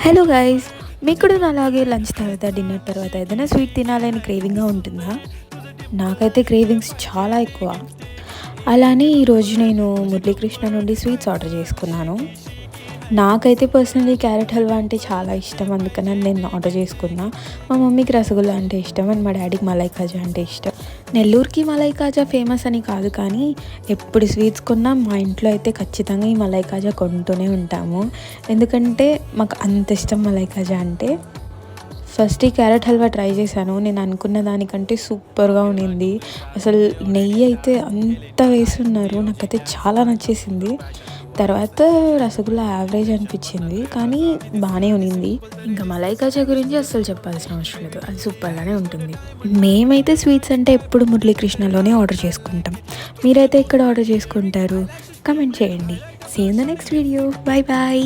Hello guys, మీకు కూడా అలాగే లంచ్ తర్వాత డిన్నర్ తర్వాత ఏదైనా స్వీట్ తినాలని క్రేవింగ్గా ఉంటుందా? నాకైతే క్రేవింగ్స్ చాలా ఎక్కువ. అలానే ఈరోజు నేను మురళీకృష్ణ నుండి స్వీట్స్ ఆర్డర్ చేసుకున్నాను. నాకైతే పర్సనలీ క్యారెట్ హల్వా అంటే చాలా ఇష్టం, అందుకని నేను ఆర్డర్ చేసుకున్నా. మా మమ్మీకి రసగుల్లా అంటే ఇష్టం అండ్ మా డాడీకి మలై కాజా అంటే ఇష్టం. నెల్లూరుకి మలై కాజా ఫేమస్ అని కాదు, కానీ ఎప్పుడు స్వీట్స్ కొన్నా మా ఇంట్లో అయితే ఖచ్చితంగా ఈ మలై కాజా కొంటూనే ఉంటాము. ఎందుకంటే మాకు అంత ఇష్టం మలై కాజా అంటే. ఫస్ట్ ఈ క్యారెట్ హల్వా ట్రై చేశాను. నేను అనుకున్న దానికంటే సూపర్గా ఉండింది. అసలు నెయ్యి అయితే అంత వేస్తున్నారు, నాకైతే చాలా నచ్చేసింది. తర్వాత రసగుల్లా యావరేజ్ అనిపించింది, కానీ బాగానే ఉన్నింది. ఇంకా మలై కాజా గురించి అస్సలు చెప్పాల్సిన అవసరం లేదు, అది సూపర్గానే ఉంటుంది. మేమైతే స్వీట్స్ అంటే ఎప్పుడు మురళీకృష్ణలోనే ఆర్డర్ చేసుకుంటాం. మీరైతే ఎక్కడ ఆర్డర్ చేసుకుంటారు? కమెంట్ చేయండి. See in the next video. Bye bye.